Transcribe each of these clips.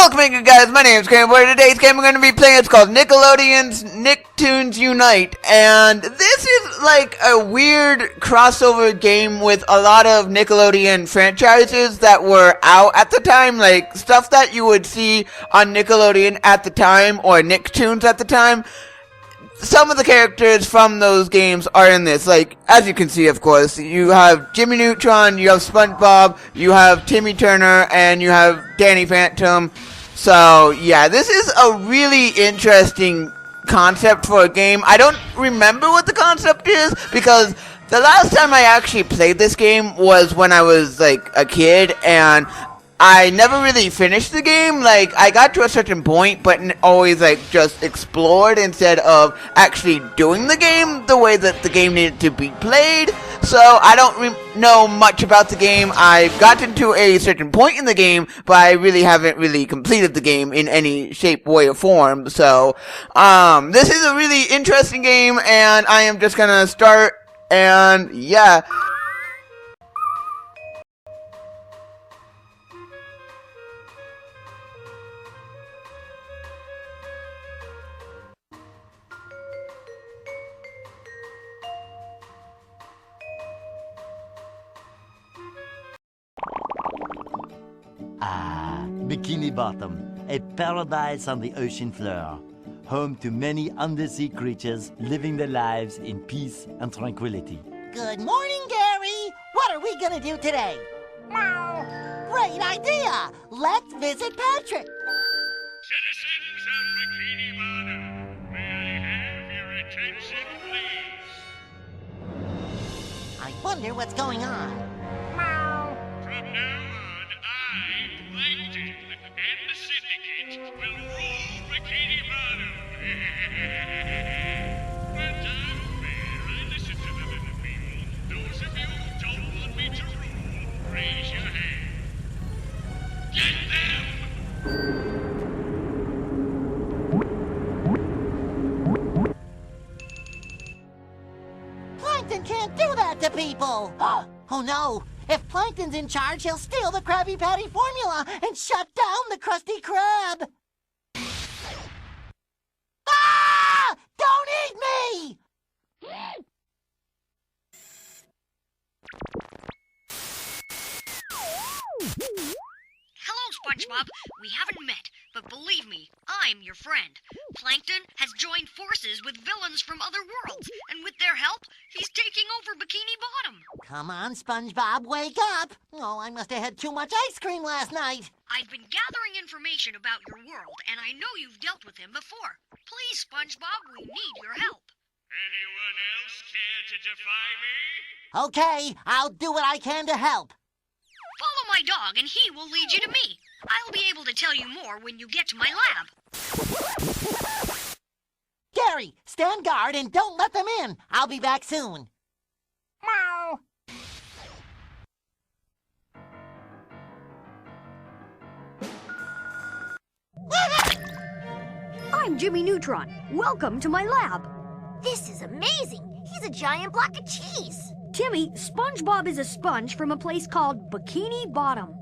Welcome again, guys. My name is GamerBoy. Today's game we're going to be playing, it's called Nickelodeon's Nicktoons Unite. And this is like a weird crossover game with a lot of Nickelodeon franchises that were out at the time. Like, stuff that you would see on Nickelodeon at the time, or Nicktoons at the time. Some of the characters from those games are in this. Like, as you can see, of course, you have Jimmy Neutron, you have SpongeBob, you have Timmy Turner, and you have Danny Phantom. So, yeah, this is a really interesting concept for a game. I don't remember what the concept is, because the last time I actually played this game was when I was, like, a kid, and I never really finished the game. Like, I got to a certain point, but always, like, just explored instead of actually doing the game the way that the game needed to be played. So, I don't know much about the game. I've gotten to a certain point in the game, but I really haven't really completed the game in any shape, way, or form. So, this is a really interesting game, and I am just gonna start, and yeah. Bikini Bottom, a paradise on the ocean floor, home to many undersea creatures living their lives in peace and tranquility. Good morning, Gary. What are we gonna do today? Meow. Great idea. Let's visit Patrick. Citizens of Bikini Bottom, may I have your attention, please? I wonder what's going on. Meow. From now on, I, Plankton, and the Syndicate will rule Bikini Bottom. But I'm fair. I listen to the little people. Those of you who don't want me to rule, raise your hand. Get them! Plankton can't do that to people. Oh no. If Plankton's in charge, he'll steal the Krabby Patty formula and shut down the Krusty Krab. Ah! Don't eat me! Hello, SpongeBob. We haven't met, but believe me, I'm your friend. Plankton has joined forces with villains from other worlds, and with their help, he's taking over Bikini Bottom. Come on, SpongeBob, wake up! Oh, I must have had too much ice cream last night. I've been gathering information about your world, and I know you've dealt with him before. Please, SpongeBob, we need your help. Anyone else care to defy me? Okay, I'll do what I can to help. Follow my dog, and he will lead you to me. I'll be able to tell you more when you get to my lab. Gary, stand guard and don't let them in. I'll be back soon. Meow. I'm Jimmy Neutron. Welcome to my lab. This is amazing! He's a giant block of cheese! Timmy, SpongeBob is a sponge from a place called Bikini Bottom.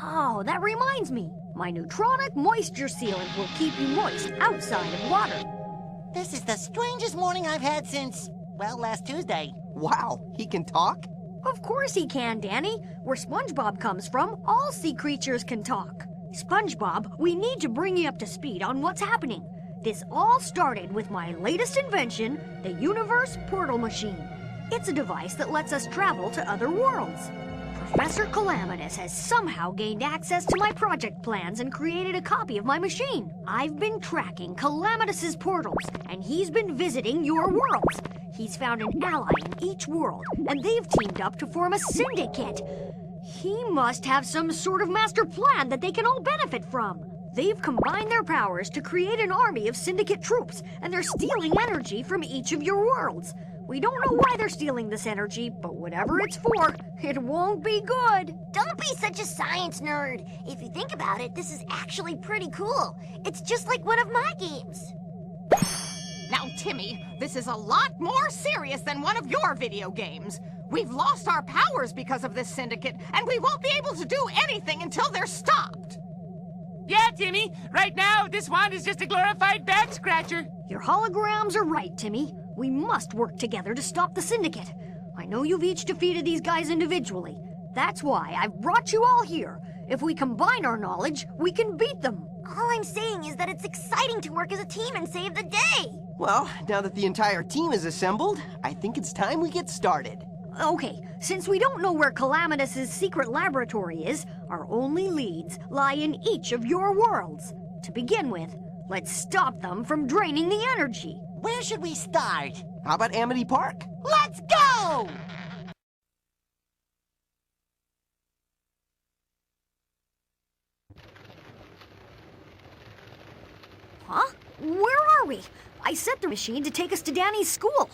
Oh, that reminds me. My neutronic moisture sealant will keep you moist outside of water. This is the strangest morning I've had since, well, last Tuesday. Wow, he can talk? Of course he can, Danny. Where SpongeBob comes from, all sea creatures can talk. SpongeBob, we need to bring you up to speed on what's happening. This all started with my latest invention, the Universe Portal Machine. It's a device that lets us travel to other worlds. Professor Calamitous has somehow gained access to my project plans and created a copy of my machine. I've been tracking Calamitus's portals, and he's been visiting your worlds. He's found an ally in each world, and they've teamed up to form a syndicate. He must have some sort of master plan that they can all benefit from. They've combined their powers to create an army of syndicate troops, and they're stealing energy from each of your worlds. We don't know why they're stealing this energy, but whatever it's for, it won't be good. Don't be such a science nerd! If you think about it, this is actually pretty cool. It's just like one of my games. Now, Timmy, this is a lot more serious than one of your video games. We've lost our powers because of this syndicate, and we won't be able to do anything until they're stopped. Yeah, Timmy. Right now, this wand is just a glorified back scratcher. Your holograms are right, Timmy. We must work together to stop the Syndicate. I know you've each defeated these guys individually. That's why I've brought you all here. If we combine our knowledge, we can beat them. All I'm saying is that it's exciting to work as a team and save the day. Well, now that the entire team is assembled, I think it's time we get started. Okay, since we don't know where Calamitus's secret laboratory is, our only leads lie in each of your worlds. To begin with, let's stop them from draining the energy. Where should we start? How about Amity Park? Let's go! Huh? Where are we? I set the machine to take us to Danny's school.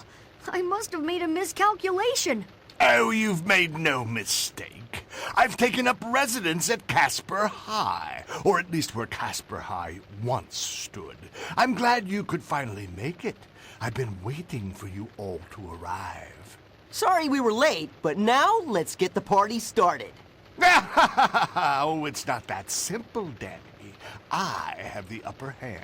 I must have made a miscalculation. Oh, you've made no mistake. I've taken up residence at Casper High, or at least where Casper High once stood. I'm glad you could finally make it. I've been waiting for you all to arrive. Sorry we were late, but now let's get the party started. Oh, it's not that simple, Danny. I have the upper hand.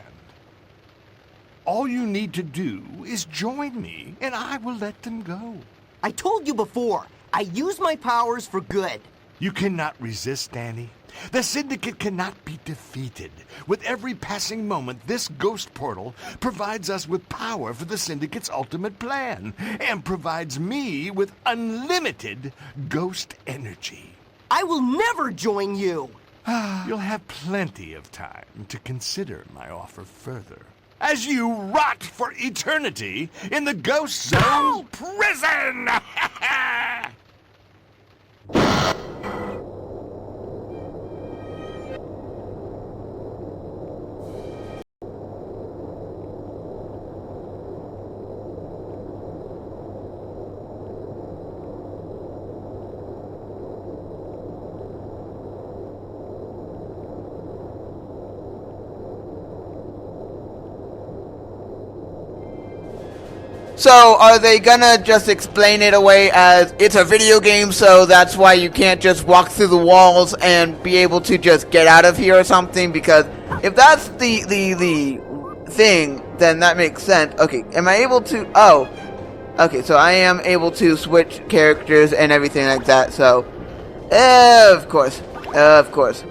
All you need to do is join me, and I will let them go. I told you before, I use my powers for good. You cannot resist, Danny. The Syndicate cannot be defeated. With every passing moment, this ghost portal provides us with power for the Syndicate's ultimate plan, and provides me with unlimited ghost energy. I will never join you! You'll have plenty of time to consider my offer further, as you rot for eternity in the Ghost Zone prison! So, are they gonna just explain it away as it's a video game, so that's why you can't just walk through the walls and be able to just get out of here or something? Because if that's the thing, then that makes sense. Okay, am I able to... Oh. Okay, so I am able to switch characters and everything like that, so... Of course. Of course.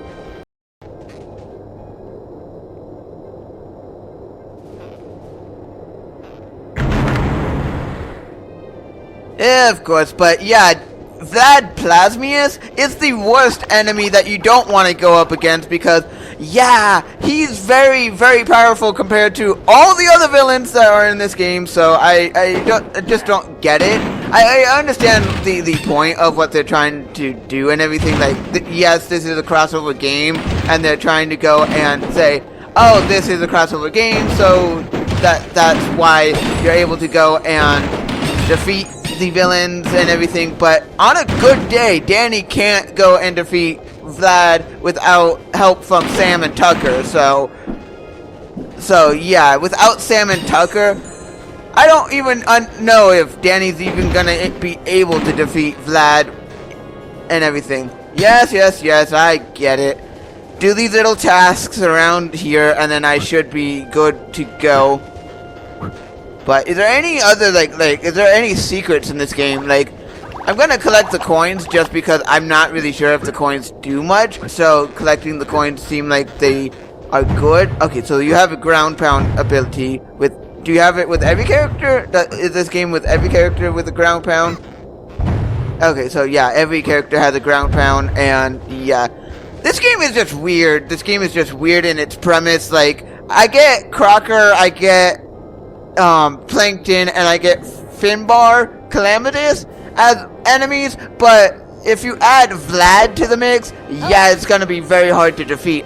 Yeah, of course, but yeah, Vlad Plasmius is the worst enemy that you don't want to go up against because, yeah, he's very, very powerful compared to all the other villains that are in this game, so I just don't get it. I understand the point of what they're trying to do and everything, like, yes, this is a crossover game, and they're trying to go and say, oh, this is a crossover game, so that's why you're able to go and defeat the villains and everything, but on a good day, Danny can't go and defeat Vlad without help from Sam and Tucker, so yeah, without Sam and Tucker, I don't even know if Danny's even gonna be able to defeat Vlad and everything. Yes, I get it. Do these little tasks around here, and then I should be good to go. But is there any other, like, is there any secrets in this game? Like, I'm gonna collect the coins just because I'm not really sure if the coins do much. So, collecting the coins seem like they are good. Okay, so you have a ground pound ability with... Do you have it with every character? Is this game with every character with a ground pound? Okay, so yeah, every character has a ground pound, and yeah. This game is just weird. This game is just weird in its premise. Like, I get Crocker, I get... Plankton, and I get Finbar, Calamitous as enemies, but if you add Vlad to the mix, yeah, it's gonna be very hard to defeat.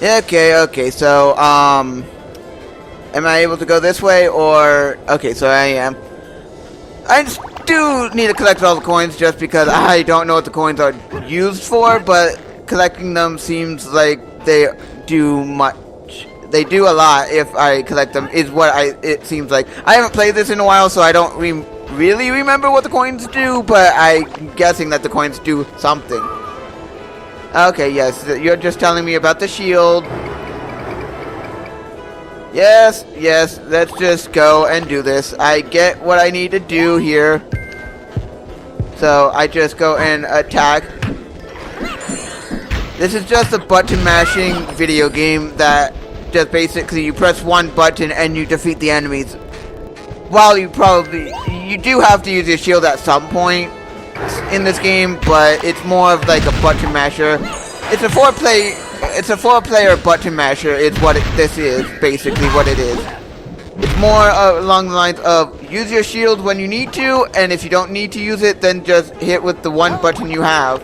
Okay, so, am I able to go this way, or... Okay, so I am. I do need to collect all the coins just because I don't know what the coins are used for, but collecting them seems like they do much. they do a lot if I collect them, is what it seems like. I haven't played this in a while, so I don't really remember what the coins do, but I'm guessing that the coins do something. Okay, yes, you're just telling me about the shield. Yes, let's just go and do this. I get what I need to do here. So I just go and attack. This is just a button mashing video game that just basically you press one button and you defeat the enemies. While you do have to use your shield at some point in this game, but it's more of like a button masher. It's a four-player button masher is what this is, basically what it is. It's more along the lines of use your shield when you need to, and if you don't need to use it, then just hit with the one button you have.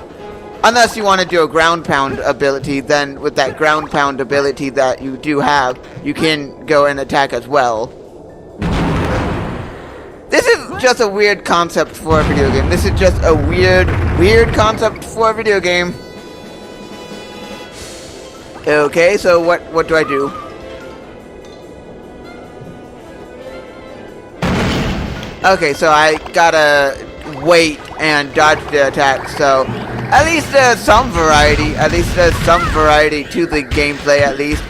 Unless you want to do a ground pound ability, then with that ground pound ability that you do have, you can go and attack as well. This is just a weird concept for a video game. This is just a weird concept for a video game. Okay, so what do I do? Okay, so I gotta wait and dodge the attack, so at least there's some variety. At least there's some variety to the gameplay, at least.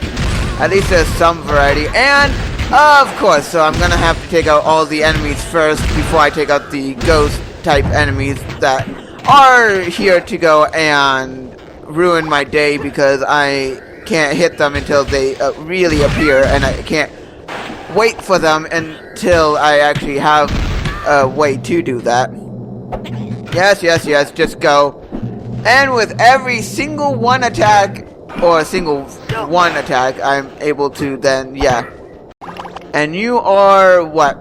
At least there's some variety. And, of course, so I'm gonna have to take out all the enemies first before I take out the ghost-type enemies that are here to go and ruin my day because I can't hit them until they really appear, and I can't wait for them until I actually have a way to do that. Yes, just go. And with every single one attack, or single one attack, I'm able to then, yeah. And you are what?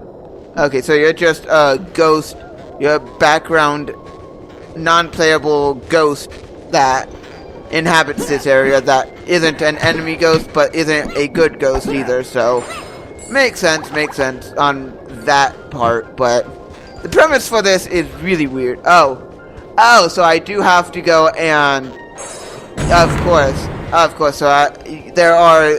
Okay, so you're just a ghost. You're a background, non-playable ghost that inhabits this area that isn't an enemy ghost, but isn't a good ghost either, so makes sense on that part, but the premise for this is really weird. Oh, so I do have to go and, of course, so there are,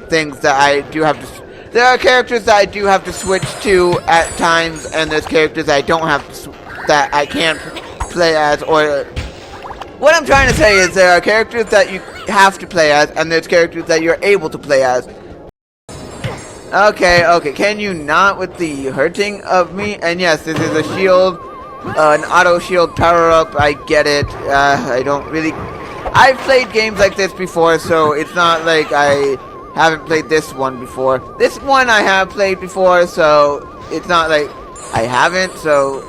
things that I do have to, there are characters that I do have to switch to at times, and there's characters I don't have to, that I can't play as, or, what I'm trying to say is there are characters that you have to play as, and there's characters that you're able to play as. Okay, can you not with the hurting of me? And yes, this is a shield, an auto shield power-up, I get it. I don't really, I've played games like this before, so it's not like I haven't played this one before. This one I have played before, so it's not like I haven't, so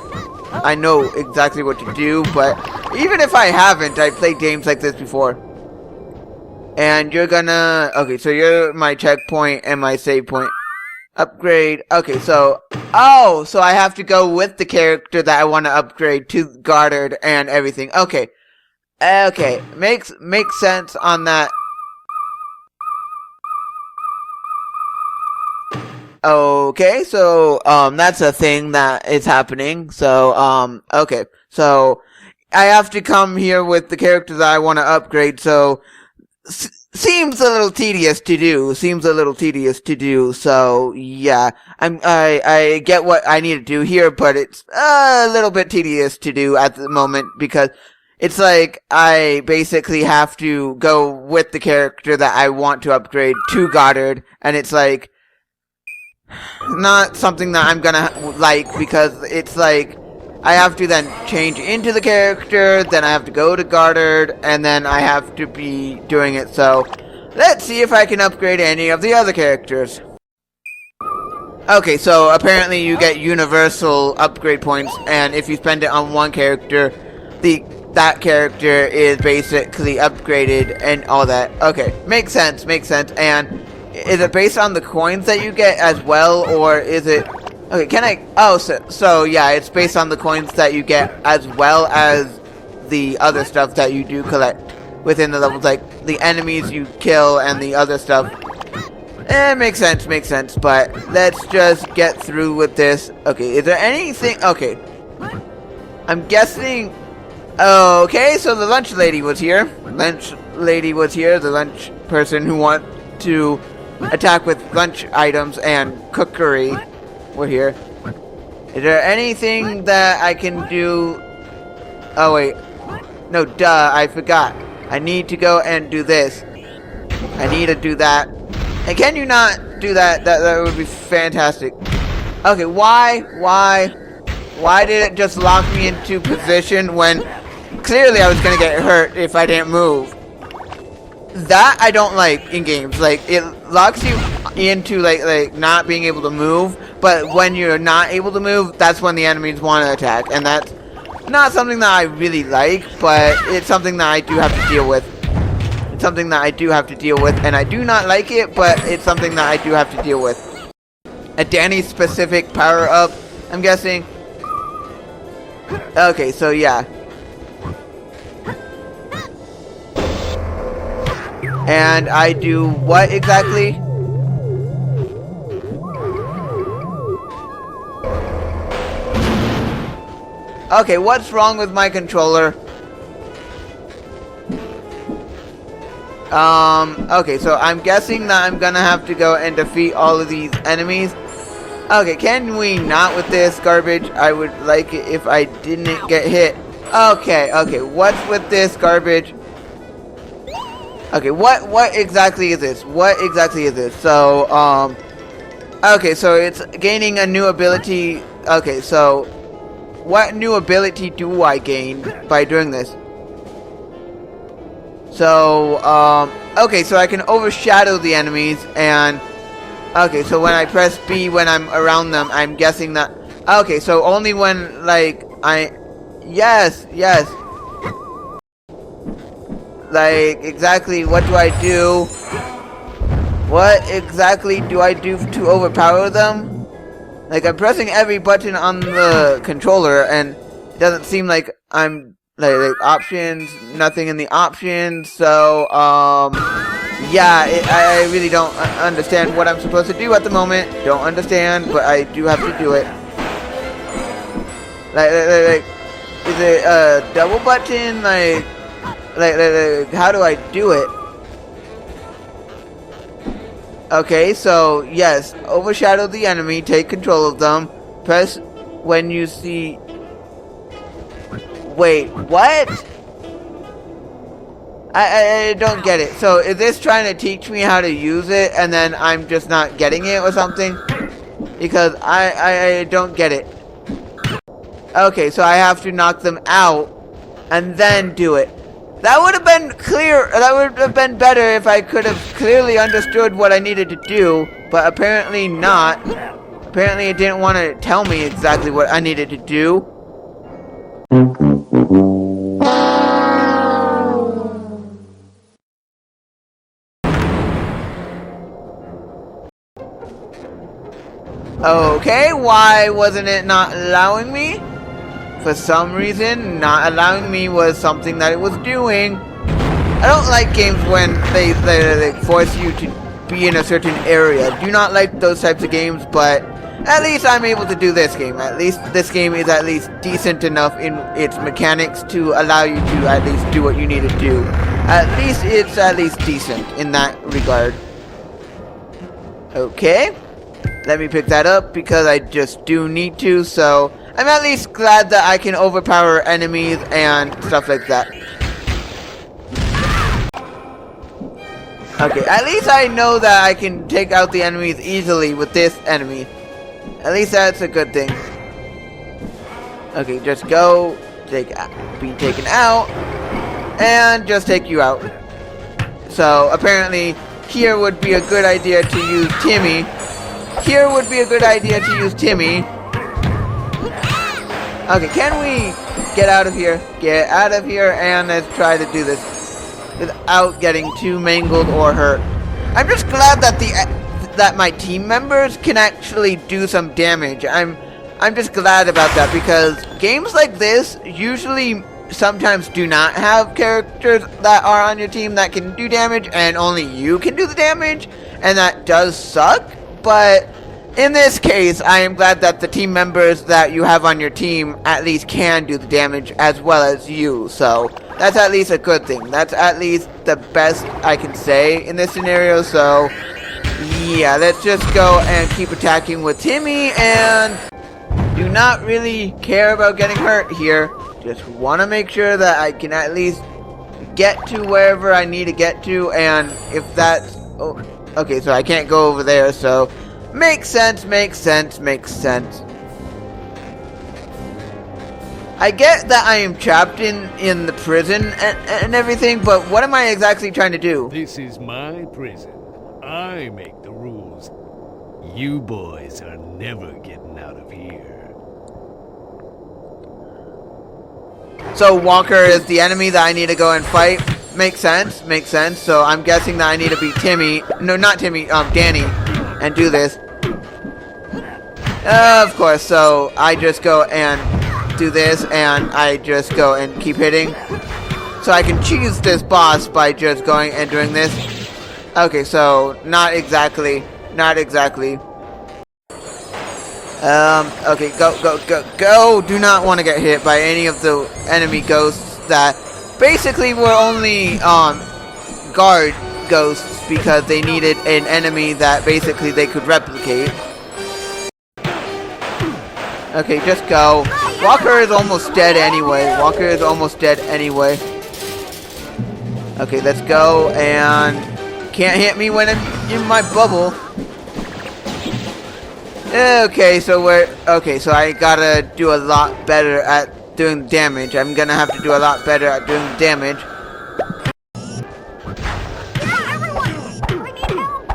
I know exactly what to do, but even if I haven't, I played games like this before. And you're gonna, okay, so you're my checkpoint and my save point. Upgrade, okay, so, so I have to go with the character that I want to upgrade to Goddard and everything. Okay, makes sense on that. Okay, so, that's a thing that is happening, so, okay, so, I have to come here with the character that I want to upgrade, so, seems a little tedious to do, so, yeah, I get what I need to do here, but it's a little bit tedious to do at the moment, because it's like, I basically have to go with the character that I want to upgrade to Goddard, and it's like, not something that I'm gonna like, because it's like, I have to then change into the character, then I have to go to Goddard, and then I have to be doing it, so let's see if I can upgrade any of the other characters. Okay, so apparently you get universal upgrade points, and if you spend it on one character, that character is basically upgraded and all that. Okay, makes sense, and is it based on the coins that you get as well, or is it... Okay, can I... so yeah, it's based on the coins that you get as well as the other stuff that you do collect within the levels, like the enemies you kill and the other stuff. Makes sense, but let's just get through with this. Okay, is there anything... Okay. I'm guessing... Okay, so the lunch lady was here. The lunch person who wants to attack with lunch items and cookery. We're here. Is there anything that I can do? Oh wait. No, duh, I forgot. I need to go and do this. I need to do that. And can you not do that? That would be fantastic. Okay, why did it just lock me into position when clearly I was gonna get hurt if I didn't move? That I don't like in games. Like, it locks you into like not being able to move, but when you're not able to move, that's when the enemies want to attack, and that's not something that I really like, but it's something that I do have to deal with. It's something that I do have to deal with, and I do not like it, but it's something that I do have to deal with. A Danny specific power up, I'm guessing. Okay, so yeah. And I do what exactly? Okay, what's wrong with my controller? Okay, so I'm guessing that I'm gonna have to go and defeat all of these enemies. Okay, can we not with this garbage? I would like it if I didn't get hit. Okay, what's with this garbage? Okay, what exactly is this? What exactly is this? So, okay, so it's gaining a new ability. Okay, so what new ability do I gain by doing this? So, okay, so I can overshadow the enemies, and okay, so when I press B when I'm around them, I'm guessing that, okay, so only when, like, yes, like, exactly, what do I do? What exactly do I do to overpower them? Like, I'm pressing every button on the controller, and it doesn't seem like I'm, like options, nothing in the options, so, yeah, I really don't understand what I'm supposed to do at the moment. Don't understand, but I do have to do it. Like, is it a double button? Like, how do I do it? Okay, so, yes, overshadow the enemy, take control of them, press when you see... Wait, what? I don't get it. So, is this trying to teach me how to use it, and then I'm just not getting it or something? Because I don't get it. Okay, so I have to knock them out, and then do it. That would have been clear. That would have been better if I could have clearly understood what I needed to do, but apparently not. Apparently it didn't want to tell me exactly what I needed to do. Okay, why wasn't it not allowing me? For some reason, not allowing me was something that it was doing. I don't like games when they force you to be in a certain area. Do not like those types of games, but at least I'm able to do this game. At least this game is at least decent enough in its mechanics to allow you to at least do what you need to do. At least it's at least decent in that regard. Okay. Let me pick that up because I just do need to, so I'm at least glad that I can overpower enemies and stuff like that. Okay, at least I know that I can take out the enemies easily with this enemy. At least that's a good thing. Okay, just go, be taken out, and just take you out. So, apparently, here would be a good idea to use Timmy. Here would be a good idea to use Timmy. Okay, can we get out of here? Get out of here, and let's try to do this without getting too mangled or hurt. I'm just glad that that my team members can actually do some damage. I'm just glad about that, because games like this usually sometimes do not have characters that are on your team that can do damage, and only you can do the damage, and that does suck. But in this case, I am glad that the team members that you have on your team at least can do the damage as well as you. So that's at least a good thing. That's at least the best I can say in this scenario. So yeah, let's just go and keep attacking with Timmy and do not really care about getting hurt here. Just want to make sure that I can at least get to wherever I need to get to, and if that's... Oh, okay, so I can't go over there, so... Makes sense, makes sense, makes sense. I get that I am trapped in the prison and everything, but what am I exactly trying to do? This is my prison. I make the rules. You boys are never getting out of here. So Walker is the enemy that I need to go and fight. Makes sense, makes sense. So I'm guessing that I need to beat Timmy. No, not Timmy, Danny. And do this. Of course, so I just go and do this, and I just go and keep hitting. So I can cheese this boss by just going and doing this. Okay, so not exactly. Okay, go. Do not want to get hit by any of the enemy ghosts that basically were only guard ghosts because they needed an enemy that basically they could replicate. Okay, just go. Walker is almost dead anyway. Okay, let's go, and can't hit me when I'm in my bubble. Okay, so I gotta do a lot better at doing damage. I'm gonna have to do a lot better at doing damage. Yeah, everyone! I need help!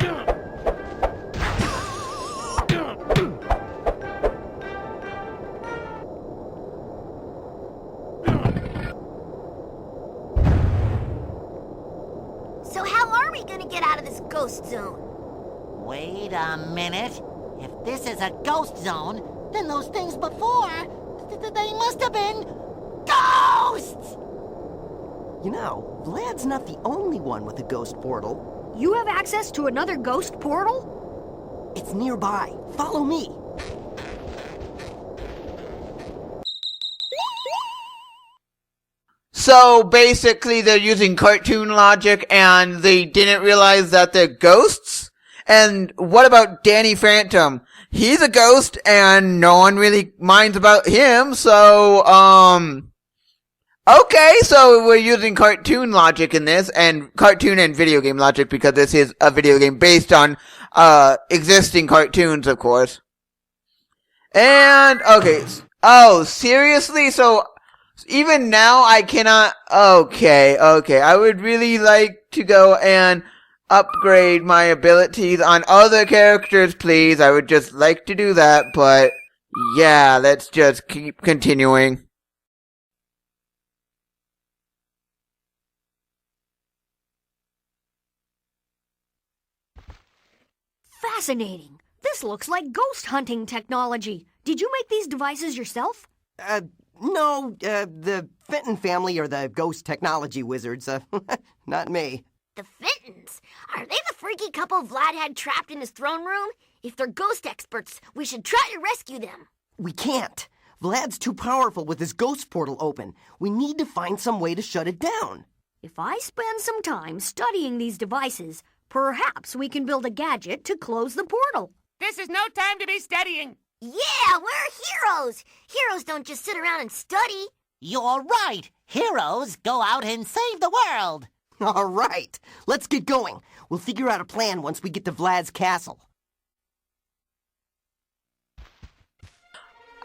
So how are we gonna get out of this ghost zone? Wait a minute. If this is a ghost zone, then those things before, they must have been ghosts! You know, Vlad's not the only one with a ghost portal. You have access to another ghost portal? It's nearby. Follow me. So basically they're using cartoon logic and they didn't realize that they're ghosts? And what about Danny Phantom? He's a ghost and no one really minds about him, so, okay, so we're using cartoon logic in this, and cartoon and video game logic because this is a video game based on, existing cartoons, of course. And, okay, oh, seriously? So, even now I cannot, okay, I would really like to go and upgrade my abilities on other characters, please. I would just like to do that, but yeah, let's just keep continuing. Fascinating. This looks like ghost hunting technology. Did you make these devices yourself? No, the Fenton family are the ghost technology wizards. Not me. The Fentons? Are they the freaky couple Vlad had trapped in his throne room? If they're ghost experts, we should try to rescue them. We can't. Vlad's too powerful with his ghost portal open. We need to find some way to shut it down. If I spend some time studying these devices, perhaps we can build a gadget to close the portal. This is no time to be studying. Yeah, we're heroes. Heroes don't just sit around and study. You're right. Heroes go out and save the world. All right, let's get going. We'll figure out a plan once we get to Vlad's castle.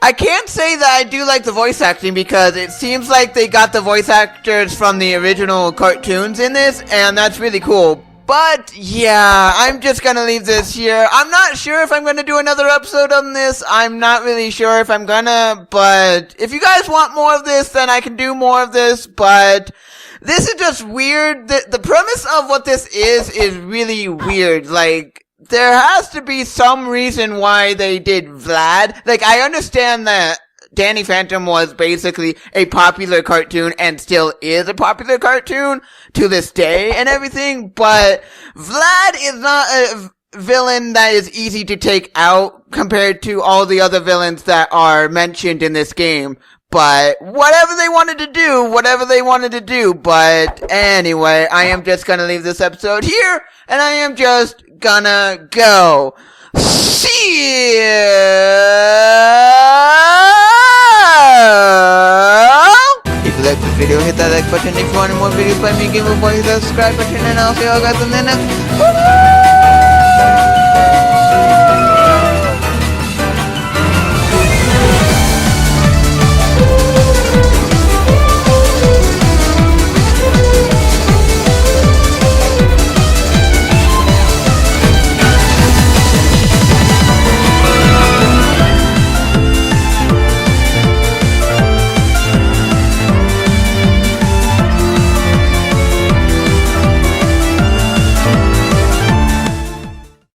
I can't say that I do like the voice acting because it seems like they got the voice actors from the original cartoons in this, and that's really cool. But yeah, I'm just gonna leave this here. I'm not sure if I'm gonna do another episode on this. I'm not really sure if I'm gonna, but if you guys want more of this, then I can do more of this, but this is just weird. The premise of what this is really weird. Like, there has to be some reason why they did Vlad. Like, I understand that Danny Phantom was basically a popular cartoon and still is a popular cartoon to this day and everything, but Vlad is not a villain that is easy to take out compared to all the other villains that are mentioned in this game. But whatever they wanted to do, but anyway, I am just gonna leave this episode here, and I am just gonna go. See you. If you liked the video, hit that like button. If you want more videos by me, GamerBoy, hit that subscribe button, and I'll see you all guys in the next.